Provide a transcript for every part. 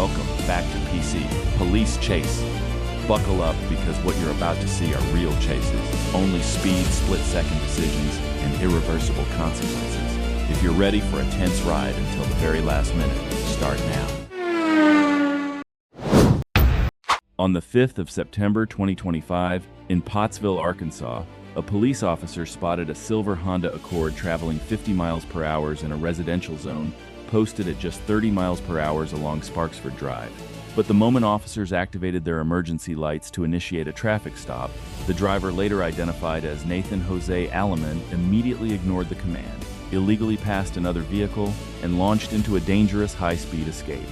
welcome back to PC Police Chase. Buckle up because what you're about to see are real chases. Only speed, split-second decisions, and irreversible consequences. If you're ready for a tense ride until the very last minute, start now. On the 5th of September 2025, in Pottsville, Arkansas, a police officer spotted a silver Honda Accord traveling 50 miles per hour in a residential zone, posted at just 30 miles per hour along Sparksford Drive. But the moment officers activated their emergency lights to initiate a traffic stop, the driver, later identified as Nathan Jose Alleman, immediately ignored the command, illegally passed another vehicle, and launched into a dangerous high-speed escape.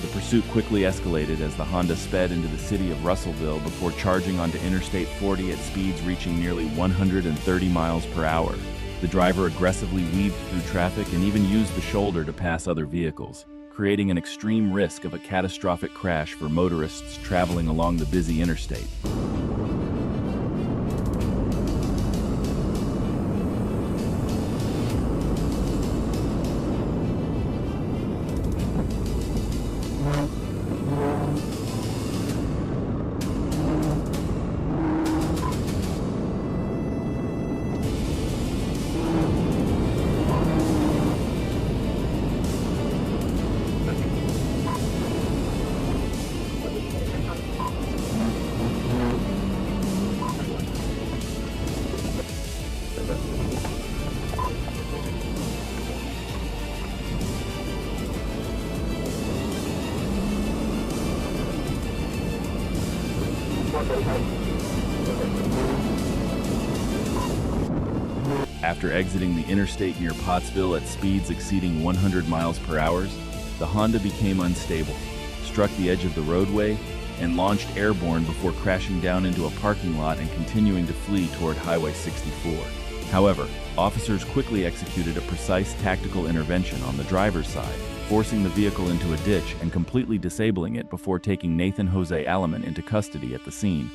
The pursuit quickly escalated as the Honda sped into the city of Russellville before charging onto Interstate 40 at speeds reaching nearly 130 miles per hour. The driver aggressively weaved through traffic and even used the shoulder to pass other vehicles, creating an extreme risk of a catastrophic crash for motorists traveling along the busy interstate. After exiting the interstate near Pottsville at speeds exceeding 100 miles per hour, the Honda became unstable, struck the edge of the roadway, and launched airborne before crashing down into a parking lot and continuing to flee toward Highway 64. However, officers quickly executed a precise tactical intervention on the driver's side, forcing the vehicle into a ditch and completely disabling it before taking Nathan Jose Alleman into custody at the scene.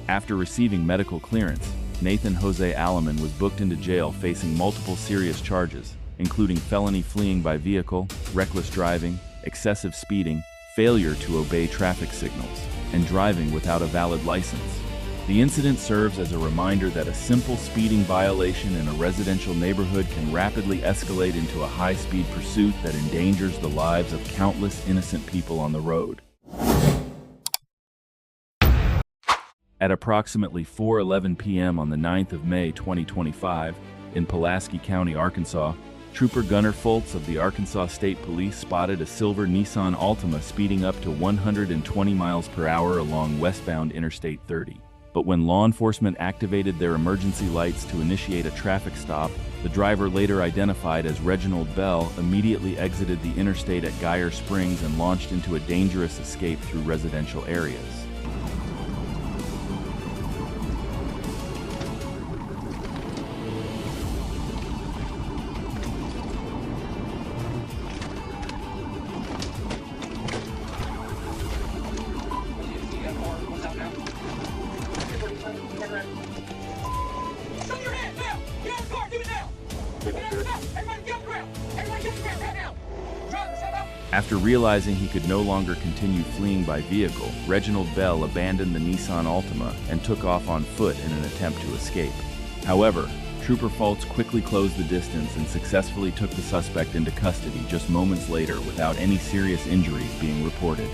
After receiving medical clearance, Nathan Jose Alleman was booked into jail facing multiple serious charges, including felony fleeing by vehicle, reckless driving, excessive speeding, failure to obey traffic signals, and driving without a valid license. The incident serves as a reminder that a simple speeding violation in a residential neighborhood can rapidly escalate into a high-speed pursuit that endangers the lives of countless innocent people on the road. At approximately 4:11 p.m. on the 9th of May 2025, in Pulaski County, Arkansas, Trooper Gunnar Foltz of the Arkansas State Police spotted a silver Nissan Altima speeding up to 120 miles per hour along westbound Interstate 30. But when law enforcement activated their emergency lights to initiate a traffic stop, the driver, later identified as Reginald Bell, immediately exited the interstate at Geyer Springs and launched into a dangerous escape through residential areas. After realizing he could no longer continue fleeing by vehicle, Reginald Bell abandoned the Nissan Altima and took off on foot in an attempt to escape. However, Trooper Foltz quickly closed the distance and successfully took the suspect into custody just moments later without any serious injuries being reported.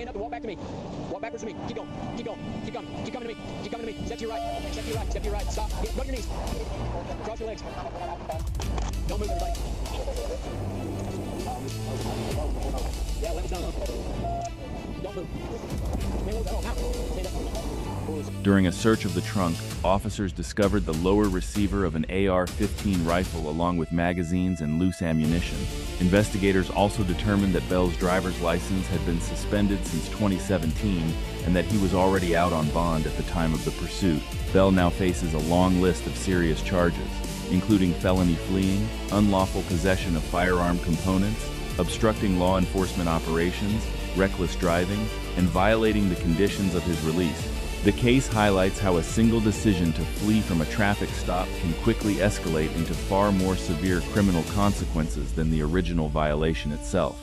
Stand up and walk back to me. Walk backwards to me. Keep going. Keep going. Keep coming. Keep coming to me. Keep coming to me. Step to your right. Step to your right. Step to your right. Stop. Run your knees. Cross your legs. Don't move, everybody. Yeah, let me down. Don't move. Stand up. During a search of the trunk, officers discovered the lower receiver of an AR-15 rifle along with magazines and loose ammunition. Investigators also determined that Bell's driver's license had been suspended since 2017 and that he was already out on bond at the time of the pursuit. Bell now faces a long list of serious charges, including felony fleeing, unlawful possession of firearm components, obstructing law enforcement operations, reckless driving, and violating the conditions of his release. The case highlights how a single decision to flee from a traffic stop can quickly escalate into far more severe criminal consequences than the original violation itself.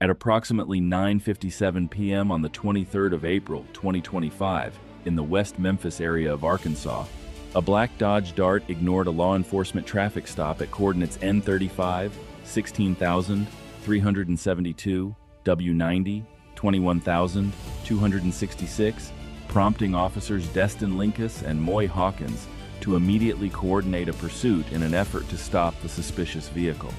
At approximately 9:57 p.m. on the 23rd of April, 2025, in the West Memphis area of Arkansas, a black Dodge Dart ignored a law enforcement traffic stop at coordinates N35, 16,372, W90, 21,266, prompting officers Destin Linkus and Moy Hawkins to immediately coordinate a pursuit in an effort to stop the suspicious vehicle.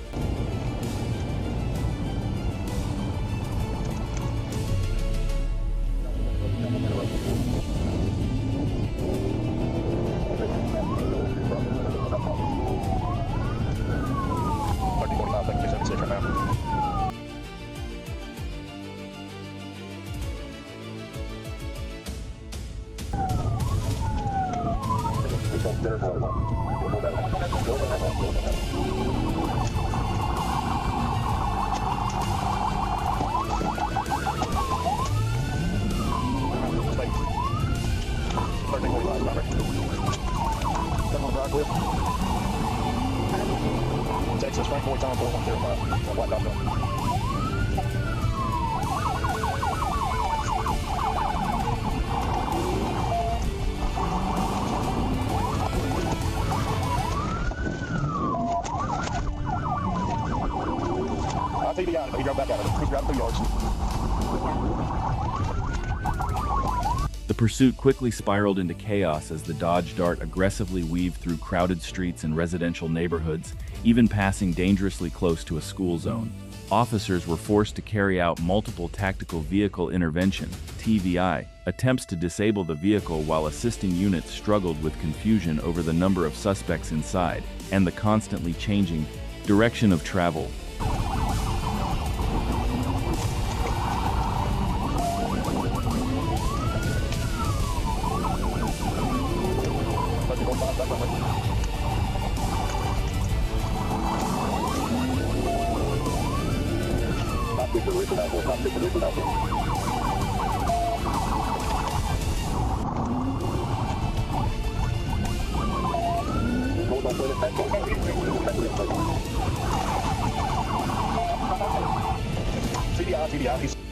Texas, Frank Boy, Tom 4105, White Dog. I'll take the out, but he drove back out of it. He's driving 2 yards. The pursuit quickly spiraled into chaos as the Dodge Dart aggressively weaved through crowded streets and residential neighborhoods, even passing dangerously close to a school zone. Officers were forced to carry out multiple tactical vehicle intervention (TVI) attempts to disable the vehicle, while assisting units struggled with confusion over the number of suspects inside and the constantly changing direction of travel.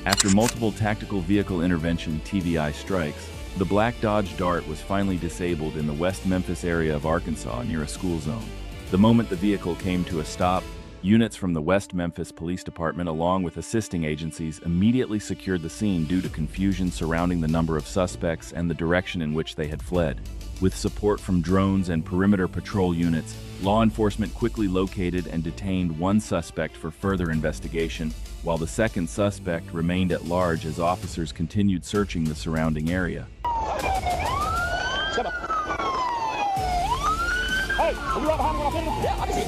After multiple tactical vehicle intervention (TVI) strikes, the black Dodge Dart was finally disabled in the West Memphis area of Arkansas near a school zone. The moment the vehicle came to a stop, units from the West Memphis Police Department along with assisting agencies immediately secured the scene due to confusion surrounding the number of suspects and the direction in which they had fled. With support from drones and perimeter patrol units, law enforcement quickly located and detained one suspect for further investigation, while the second suspect remained at large as officers continued searching the surrounding area. Step up. Hey, are you right behind me when I'm hitting? Yeah, I can see it.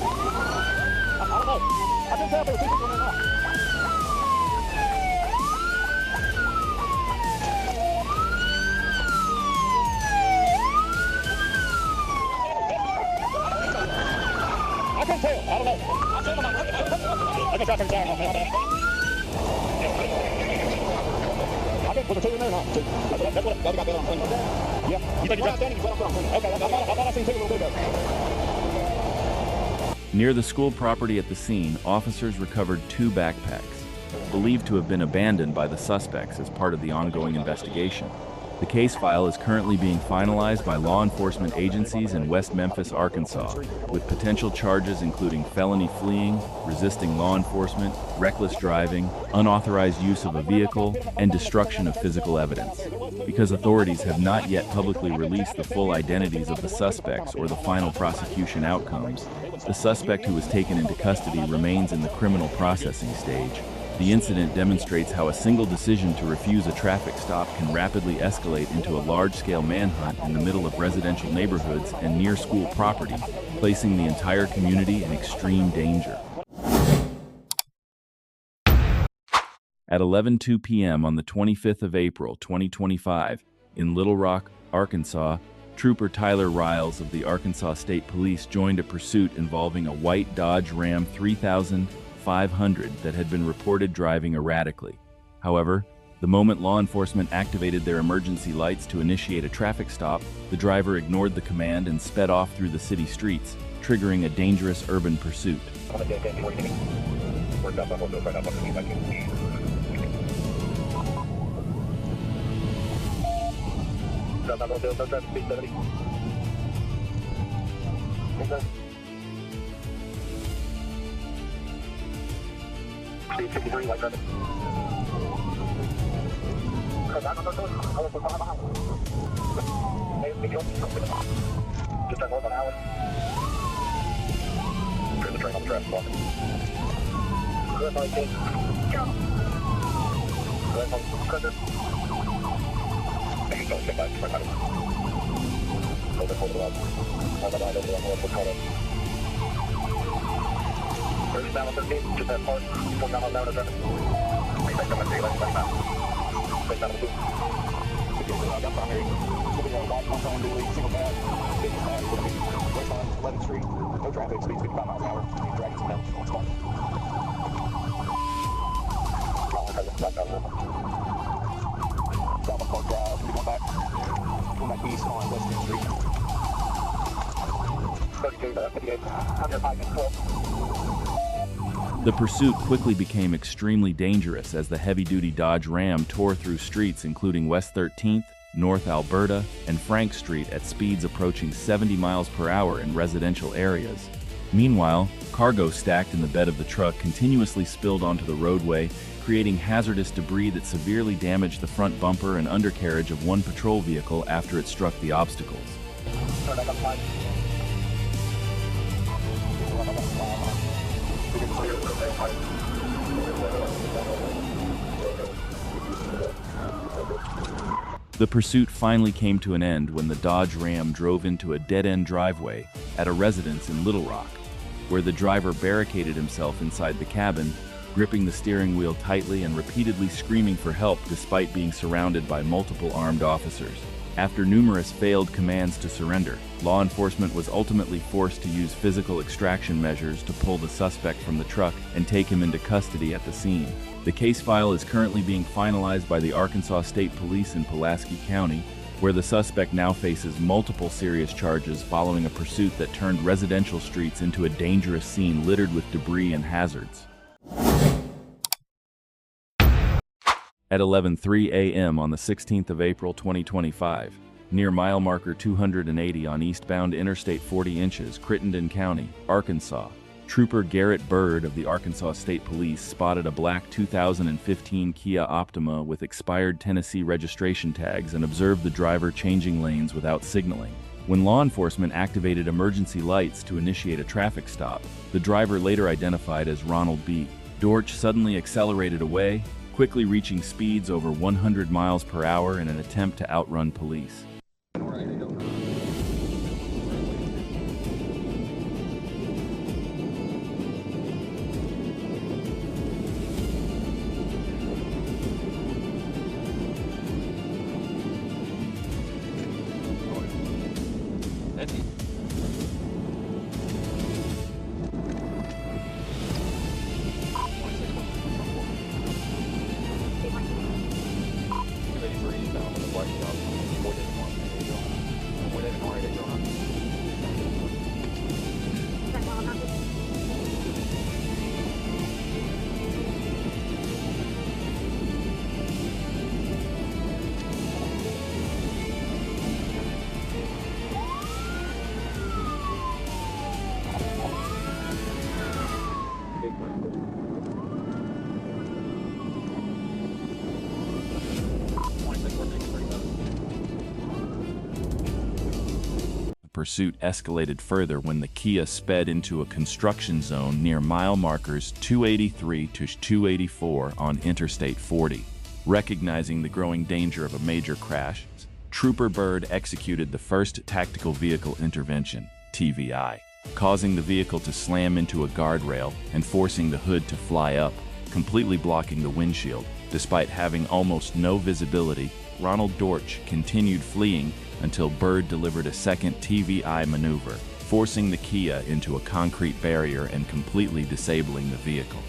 I don't know. I couldn't tell if there were two people in there or not. I couldn't tell. I don't know. I can try to turn down off now. I think was there two in there or not? Two. That's what the other guy did on clean. Yeah. You think you're standing? You put on clean. Okay. I thought I seen two a little bit ago. Near the school property at the scene, officers recovered 2 backpacks, believed to have been abandoned by the suspects as part of the ongoing investigation. The case file is currently being finalized by law enforcement agencies in West Memphis, Arkansas, with potential charges including felony fleeing, resisting law enforcement, reckless driving, unauthorized use of a vehicle, and destruction of physical evidence. Because authorities have not yet publicly released the full identities of the suspects or the final prosecution outcomes, the suspect who was taken into custody remains in the criminal processing stage. The incident demonstrates how a single decision to refuse a traffic stop can rapidly escalate into a large-scale manhunt in the middle of residential neighborhoods and near school property, placing the entire community in extreme danger. At 11:02 p.m. on the 25th of April, 2025, in Little Rock, Arkansas, Trooper Tyler Riles of the Arkansas State Police joined a pursuit involving a white Dodge Ram 3500 that had been reported driving erratically. However, the moment law enforcement activated their emergency lights to initiate a traffic stop, the driver ignored the command and sped off through the city streets, triggering a dangerous urban pursuit. Speed 53, like that. Just turn north on Allen. Turn the train on the traffic block. Good on 18. Good on Cutter. Hey, don't stay back. Hold it up. Hold it up. First down on 13, just that part. Full down on down to 7. Make that come and take left now. First down on 2. I got primary. We'll be on one phone, dually, single pad. Big pad. We're going to be west on 11th Street. No traffic, speed 55 miles an hour. Dragging some down on spot. South Park Drive. We're going back east on West 10th Street. 32, 58. I'm just 5 minutes 12. The pursuit quickly became extremely dangerous as the heavy-duty Dodge Ram tore through streets including West 13th, North Alberta, and Frank Street at speeds approaching 70 miles per hour in residential areas. Meanwhile, cargo stacked in the bed of the truck continuously spilled onto the roadway, creating hazardous debris that severely damaged the front bumper and undercarriage of one patrol vehicle after it struck the obstacles. The pursuit finally came to an end when the Dodge Ram drove into a dead-end driveway at a residence in Little Rock, where the driver barricaded himself inside the cabin, gripping the steering wheel tightly and repeatedly screaming for help despite being surrounded by multiple armed officers. After numerous failed commands to surrender, law enforcement was ultimately forced to use physical extraction measures to pull the suspect from the truck and take him into custody at the scene. The case file is currently being finalized by the Arkansas State Police in Pulaski County, where the suspect now faces multiple serious charges following a pursuit that turned residential streets into a dangerous scene littered with debris and hazards. At 11:03 a.m. on the 16th of April 2025, near mile marker 280 on eastbound Interstate 40 inches, Crittenden County, Arkansas, Trooper Garrett Bird of the Arkansas State Police spotted a black 2015 Kia Optima with expired Tennessee registration tags and observed the driver changing lanes without signaling. When law enforcement activated emergency lights to initiate a traffic stop, the driver, later identified as Ronald B. Dortch, suddenly accelerated away, quickly reaching speeds over 100 miles per hour in an attempt to outrun police. pursuit escalated further when the Kia sped into a construction zone near mile markers 283 to 284 on Interstate 40. Recognizing the growing danger of a major crash, Trooper Byrd executed the first Tactical Vehicle Intervention, TVI, causing the vehicle to slam into a guardrail and forcing the hood to fly up, completely blocking the windshield. Despite having almost no visibility, Ronald Dortch continued fleeing until Byrd delivered a second TVI maneuver, forcing the Kia into a concrete barrier and completely disabling the vehicle.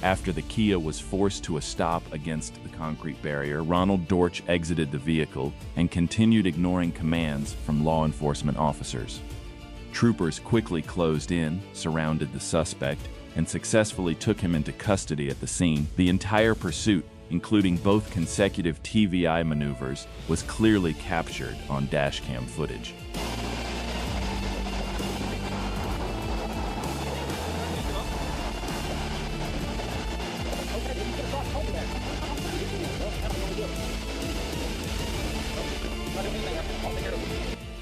After the Kia was forced to a stop against the concrete barrier, Ronald Dortch exited the vehicle and continued ignoring commands from law enforcement officers. Troopers quickly closed in, surrounded the suspect, and successfully took him into custody at the scene. The entire pursuit, including both consecutive TVI maneuvers, was clearly captured on dashcam footage.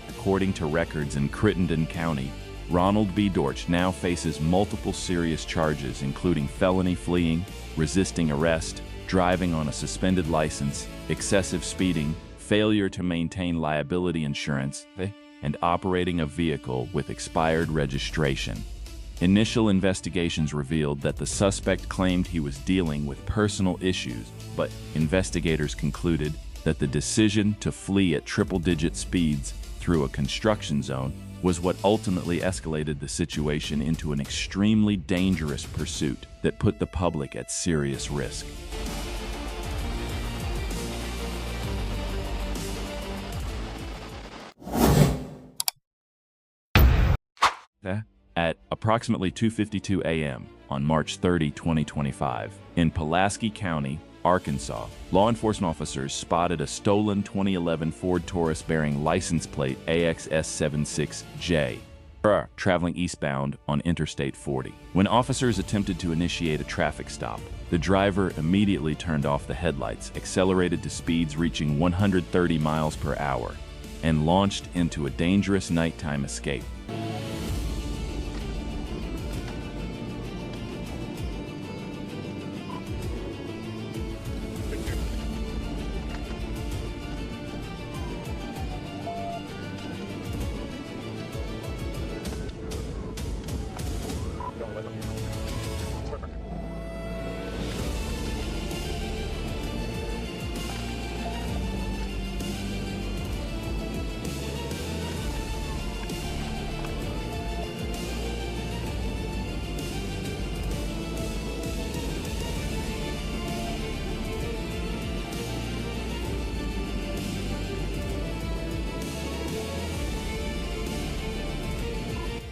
According to records in Crittenden County, Ronald B. Dortch now faces multiple serious charges, including felony fleeing, resisting arrest, driving on a suspended license, excessive speeding, failure to maintain liability insurance, and operating a vehicle with expired registration. Initial investigations revealed that the suspect claimed he was dealing with personal issues, but investigators concluded that the decision to flee at triple-digit speeds through a construction zone was what ultimately escalated the situation into an extremely dangerous pursuit that put the public at serious risk. At approximately 2:52 a.m. on March 30, 2025, in Pulaski County, Arkansas, law enforcement officers spotted a stolen 2011 Ford Taurus bearing license plate AXS76J, traveling eastbound on Interstate 40. When officers attempted to initiate a traffic stop, the driver immediately turned off the headlights, accelerated to speeds reaching 130 miles per hour, and launched into a dangerous nighttime escape.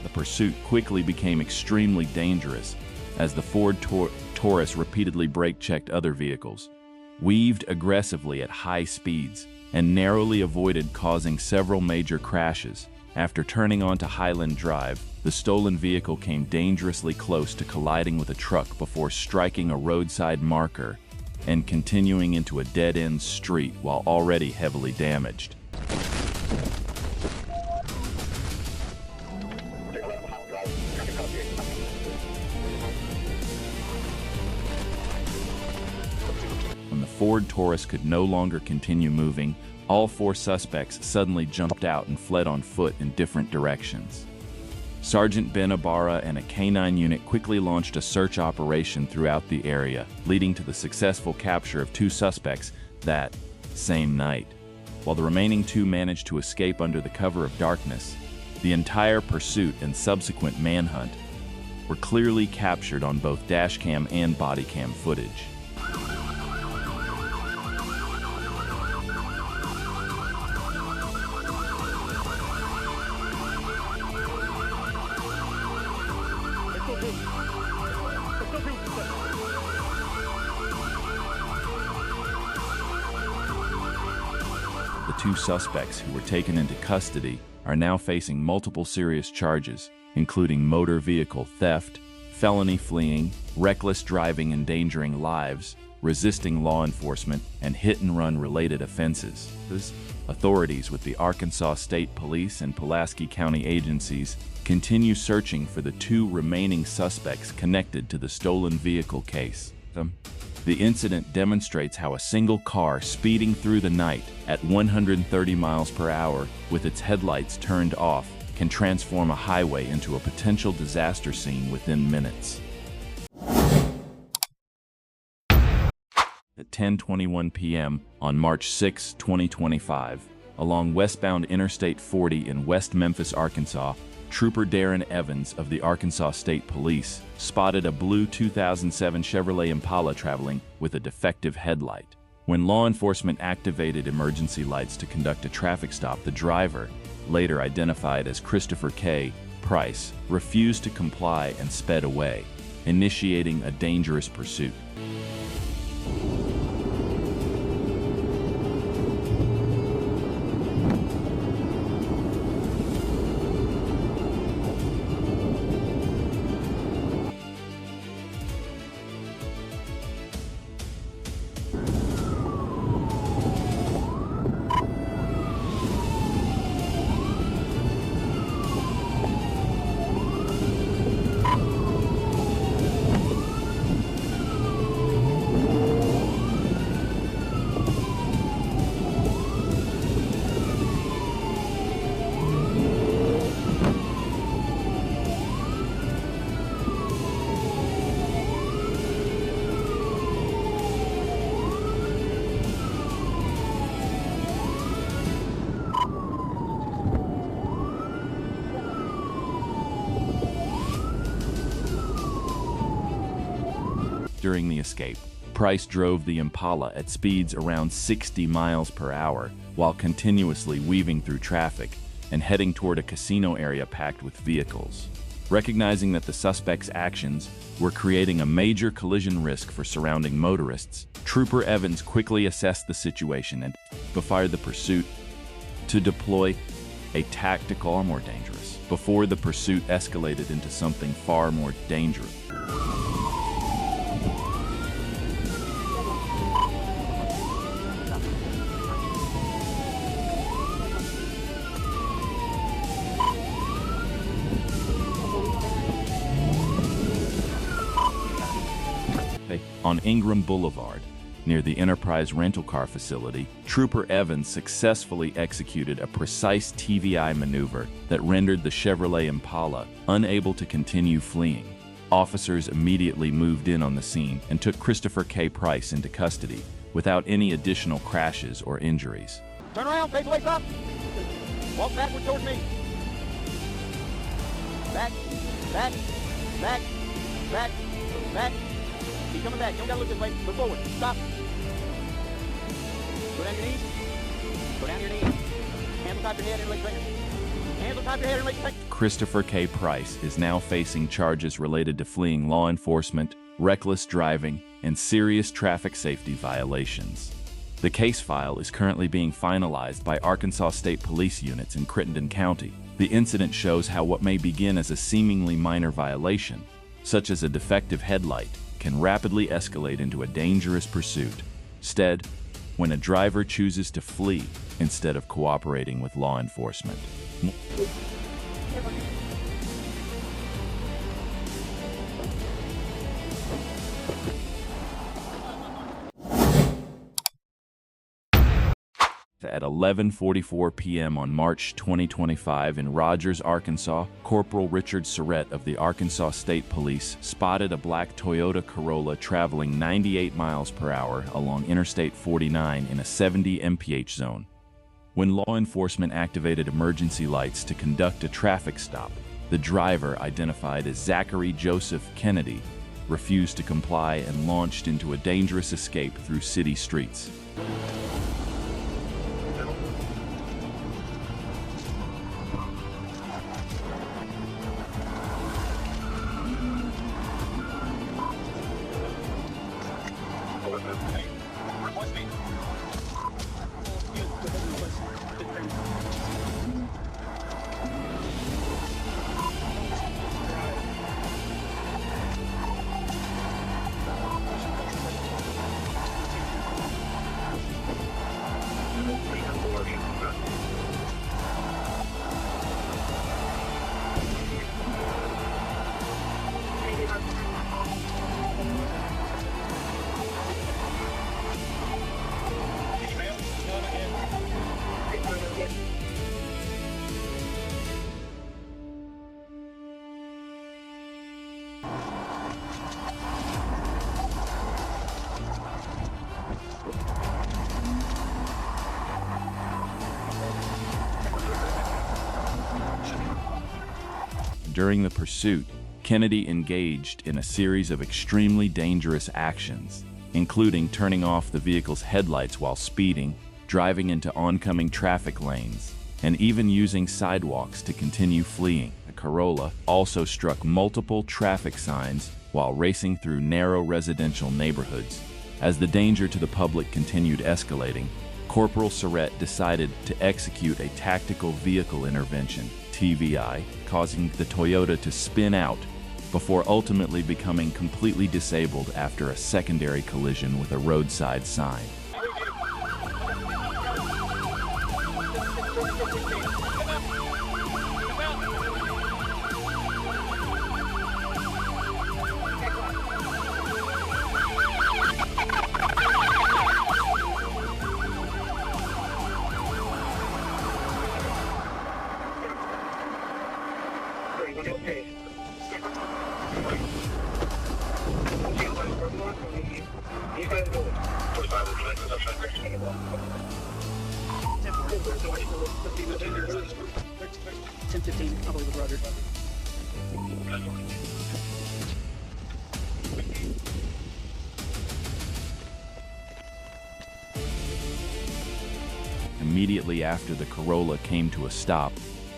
The pursuit quickly became extremely dangerous as the Ford Taurus repeatedly brake-checked other vehicles, weaved aggressively at high speeds, and narrowly avoided causing several major crashes. After turning onto Highland Drive, the stolen vehicle came dangerously close to colliding with a truck before striking a roadside marker and continuing into a dead-end street while already heavily damaged. When the Ford Taurus could no longer continue moving, all four suspects suddenly jumped out and fled on foot in different directions. Sergeant Ben Ibarra and a K-9 unit quickly launched a search operation throughout the area, leading to the successful capture of two suspects that same night. While the remaining two managed to escape under the cover of darkness, the entire pursuit and subsequent manhunt were clearly captured on both dashcam and bodycam footage. The two suspects who were taken into custody are now facing multiple serious charges, including motor vehicle theft, felony fleeing, reckless driving endangering lives, resisting law enforcement, and hit-and-run related offenses. Authorities with the Arkansas State Police and Pulaski County agencies continue searching for the 2 remaining suspects connected to the stolen vehicle case. The incident demonstrates how a single car speeding through the night at 130 miles per hour with its headlights turned off can transform a highway into a potential disaster scene within minutes. At 10:21 p.m. on March 6, 2025, along westbound Interstate 40 in West Memphis, Arkansas, Trooper Darren Evans of the Arkansas State Police spotted a blue 2007 Chevrolet Impala traveling with a defective headlight. When law enforcement activated emergency lights to conduct a traffic stop, the driver, later identified as Christopher K. Price, refused to comply and sped away, initiating a dangerous pursuit. During the escape, Price drove the Impala at speeds around 60 miles per hour while continuously weaving through traffic and heading toward a casino area packed with vehicles. Recognizing that the suspect's actions were creating a major collision risk for surrounding motorists, Trooper Evans quickly assessed the situation and fired the pursuit to deploy a tactical or more dangerous before the pursuit escalated into something far more dangerous. On Ingram Boulevard, near the Enterprise rental car facility, Trooper Evans successfully executed a precise TVI maneuver that rendered the Chevrolet Impala unable to continue fleeing. Officers immediately moved in on the scene and took Christopher K. Price into custody without any additional crashes or injuries. Turn around, face away, stop. Walk backward towards me. Back, back, back, back, back. Keep coming back. You don't gotta look this way. Look forward. Stop. Go down your knees. Go down your knees. Hands on top of your head and release fingers. Hands on top of your head and release fingers. Christopher K. Price is now facing charges related to fleeing law enforcement, reckless driving, and serious traffic safety violations. The case file is currently being finalized by Arkansas State Police units in Crittenden County. The incident shows how what may begin as a seemingly minor violation, such as a defective headlight, can rapidly escalate into a dangerous pursuit. Instead, when a driver chooses to flee instead of cooperating with law enforcement. At 11:44 p.m. on March 2025 in Rogers, Arkansas, Corporal Richard Surrett of the Arkansas State Police spotted a black Toyota Corolla traveling 98 miles per hour along Interstate 49 in a 70 mph zone. When law enforcement activated emergency lights to conduct a traffic stop, the driver, identified as Zachary Joseph Kennedy, refused to comply and launched into a dangerous escape through city streets. during the pursuit, Kennedy engaged in a series of extremely dangerous actions, including turning off the vehicle's headlights while speeding, driving into oncoming traffic lanes, and even using sidewalks to continue fleeing. The Corolla also struck multiple traffic signs while racing through narrow residential neighborhoods. As the danger to the public continued escalating, Corporal Surrett decided to execute a tactical vehicle intervention, TVI, causing the Toyota to spin out before ultimately becoming completely disabled after a secondary collision with a roadside sign. I believe it's Roger. Immediately after the Corolla came to a stop,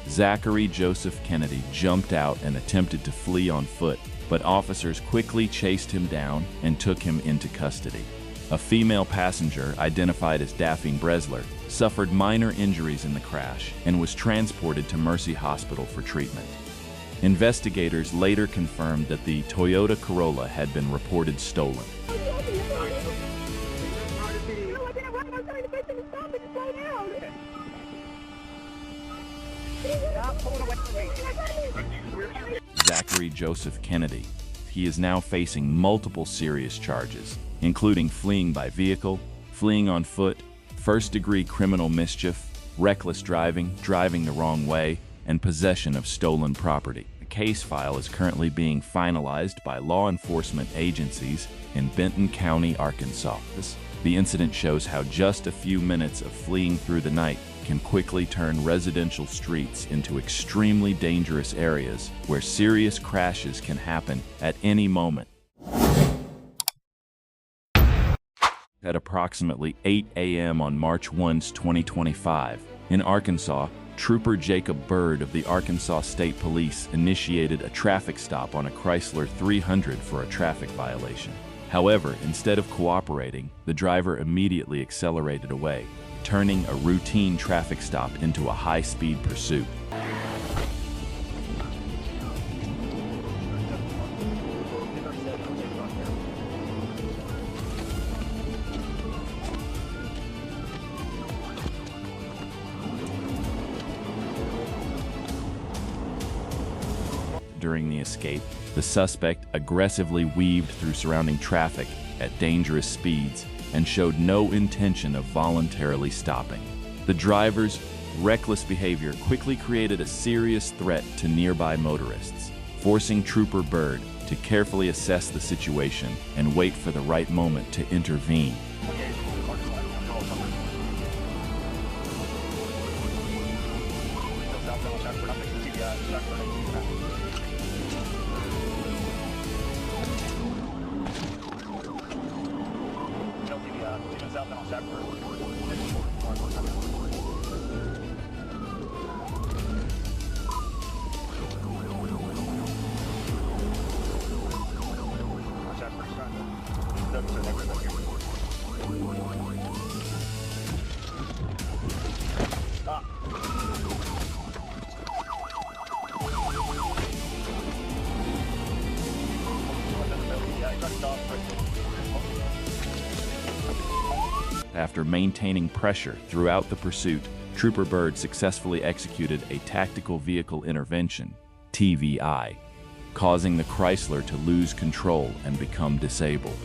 Zachary Joseph Kennedy jumped out and attempted to flee on foot, but officers quickly chased him down and took him into custody. A female passenger, identified as Daphne Bresler, suffered minor injuries in the crash and was transported to Mercy Hospital for treatment. Investigators later confirmed that the Toyota Corolla had been reported stolen. Zachary Joseph Kennedy. He is now facing multiple serious charges, including fleeing by vehicle, fleeing on foot, first-degree criminal mischief, reckless driving, driving the wrong way, and possession of stolen property. The case file is currently being finalized by law enforcement agencies in Benton County, Arkansas. The incident shows how just a few minutes of fleeing through the night can quickly turn residential streets into extremely dangerous areas where serious crashes can happen at any moment. At approximately 8 a.m. on March 1, 2025, in Arkansas, Trooper Jacob Byrd of the Arkansas State Police initiated a traffic stop on a Chrysler 300 for a traffic violation. However, instead of cooperating, the driver immediately accelerated away, turning a routine traffic stop into a high-speed pursuit. During the escape, the suspect aggressively weaved through surrounding traffic at dangerous speeds and showed no intention of voluntarily stopping. The driver's reckless behavior quickly created a serious threat to nearby motorists, forcing Trooper Byrd to carefully assess the situation and wait for the right moment to intervene. After maintaining pressure throughout the pursuit, Trooper Byrd successfully executed a tactical vehicle intervention, TVI, causing the Chrysler to lose control and become disabled.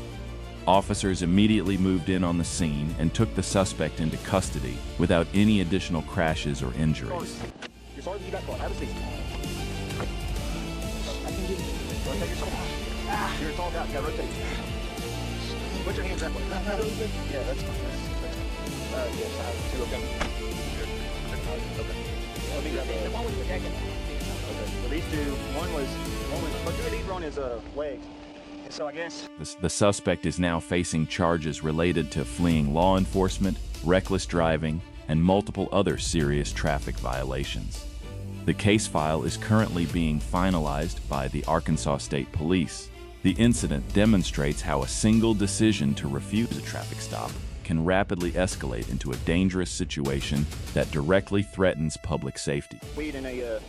Officers immediately moved in on the scene and took the suspect into custody without any additional crashes or injuries. You're sorry that you got caught. Have a seat. Rotate yourself. You're a tall guy. You gotta rotate. Put your hands that way. Yeah, that's fine. Yes, I have two of them. Okay. Let me grab the... Okay. So these two, one was but two of these were on his legs. And so I guess The suspect is now facing charges related to fleeing law enforcement, reckless driving, and multiple other serious traffic violations. The case file is currently being finalized by the Arkansas State Police. The incident demonstrates how a single decision to refuse a traffic stop can rapidly escalate into a dangerous situation that directly threatens public safety. weed in a